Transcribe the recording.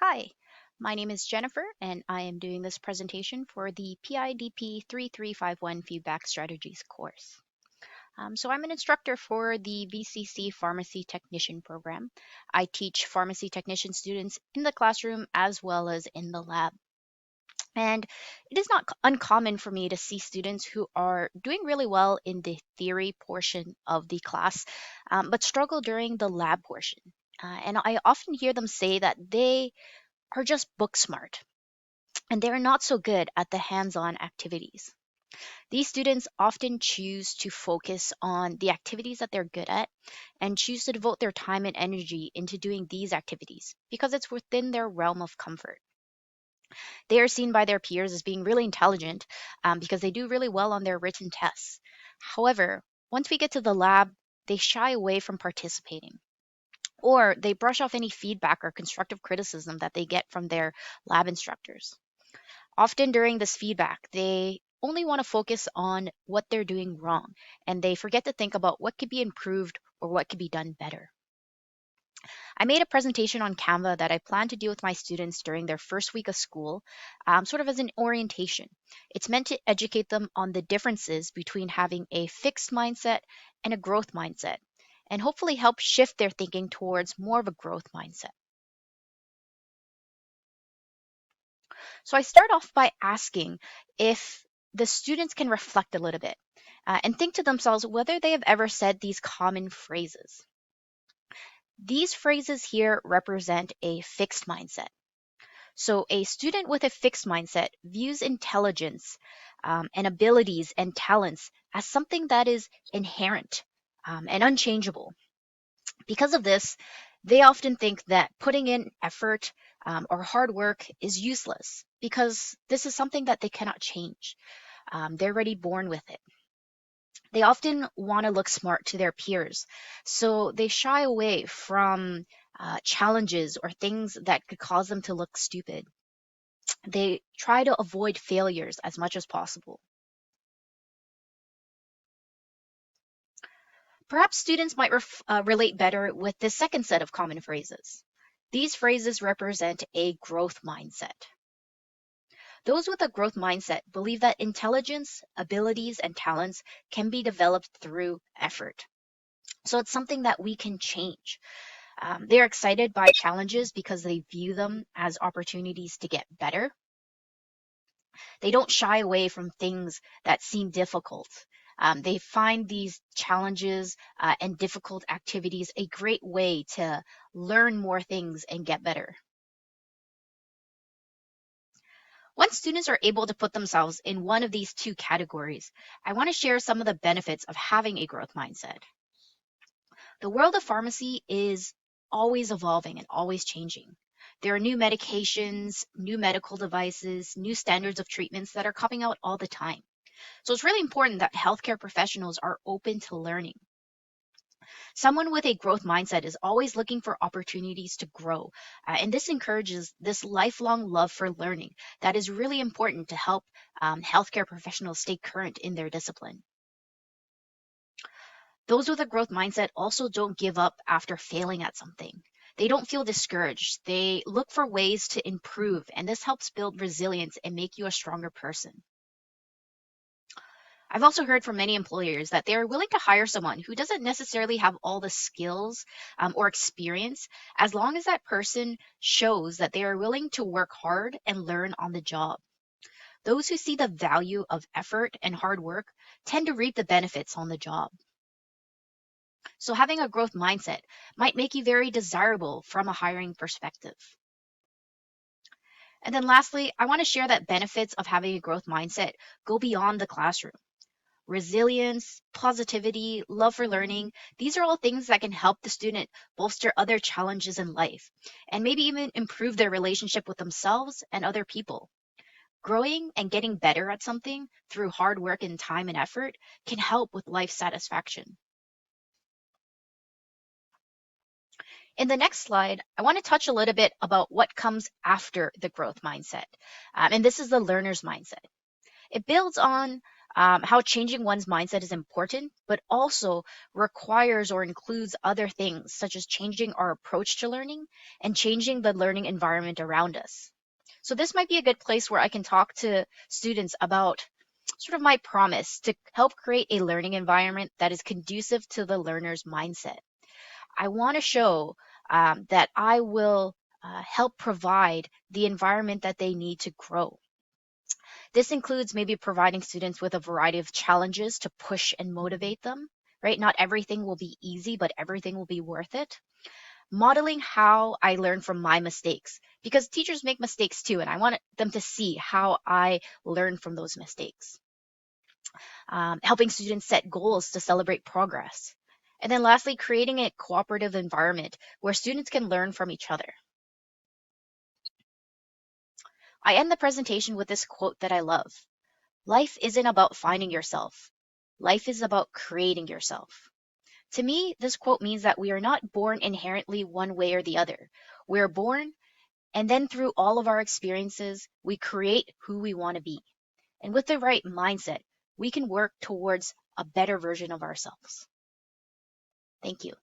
Hi, my name is Jennifer, and I am doing this presentation for the PIDP 3351 Feedback Strategies course. I'm an instructor for the VCC Pharmacy Technician program. I teach pharmacy technician students in the classroom as well as in the lab. And it is not uncommon for me to see students who are doing really well in the theory portion of the class, but struggle during the lab portion. And I often hear them say that they are just book smart and they're not so good at the hands on activities. These students often choose to focus on the activities that they're good at and choose to devote their time and energy into doing these activities because it's within their realm of comfort. They are seen by their peers as being really intelligent because they do really well on their written tests. However, once we get to the lab, they shy away from participating or they brush off any feedback or constructive criticism that they get from their lab instructors. Often during this feedback, they only want to focus on what they're doing wrong and they forget to think about what could be improved or what could be done better. I made a presentation on Canva that I plan to do with my students during their first week of school, sort of as an orientation. It's meant to educate them on the differences between having a fixed mindset and a growth mindset, and hopefully help shift their thinking towards more of a growth mindset. So I start off by asking if the students can reflect a little bit and think to themselves whether they have ever said these common phrases. These phrases here represent a fixed mindset. So a student with a fixed mindset views intelligence and abilities and talents as something that is inherent and unchangeable. Because of this, they often think that putting in effort or hard work is useless because this is something that they cannot change. They're already born with it. They often want to look smart to their peers, so they shy away from challenges or things that could cause them to look stupid. They try to avoid failures as much as possible. Perhaps students might relate better with the second set of common phrases. These phrases represent a growth mindset. Those with a growth mindset believe that intelligence, abilities, and talents can be developed through effort. So it's something that we can change. They're excited by challenges because they view them as opportunities to get better. They don't shy away from things that seem difficult. They find these challenges and difficult activities a great way to learn more things and get better. Once students are able to put themselves in one of these two categories, I want to share some of the benefits of having a growth mindset. The world of pharmacy is always evolving and always changing. There are new medications, new medical devices, new standards of treatments that are coming out all the time. So it's really important that healthcare professionals are open to learning. Someone with a growth mindset is always looking for opportunities to grow. And this encourages this lifelong love for learning that is really important to help healthcare professionals stay current in their discipline. Those with a growth mindset also don't give up after failing at something. They don't feel discouraged. They look for ways to improve, and this helps build resilience and make you a stronger person. I've also heard from many employers that they are willing to hire someone who doesn't necessarily have all the skills or experience, as long as that person shows that they are willing to work hard and learn on the job. Those who see the value of effort and hard work tend to reap the benefits on the job. So having a growth mindset might make you very desirable from a hiring perspective. And then lastly, I want to share that benefits of having a growth mindset go beyond the classroom. Resilience, positivity, love for learning, these are all things that can help the student bolster other challenges in life and maybe even improve their relationship with themselves and other people. Growing and getting better at something through hard work and time and effort can help with life satisfaction. In the next slide, I want to touch a little bit about what comes after the growth mindset. And this is the learner's mindset. It builds on how changing one's mindset is important, but also requires or includes other things, such as changing our approach to learning and changing the learning environment around us. So, this might be a good place where I can talk to students about sort of my promise to help create a learning environment that is conducive to the learner's mindset. I want to show that I will help provide the environment that they need to grow. This includes maybe providing students with a variety of challenges to push and motivate them, right? Not everything will be easy, but everything will be worth it. Modeling how I learn from my mistakes, because teachers make mistakes too, and I want them to see how I learn from those mistakes. Helping students set goals to celebrate progress. And then lastly, creating a cooperative environment where students can learn from each other. I end the presentation with this quote that I love. Life isn't about finding yourself. Life is about creating yourself. To me, this quote means that we are not born inherently one way or the other. We're born, and then through all of our experiences, we create who we want to be. And with the right mindset, we can work towards a better version of ourselves. Thank you.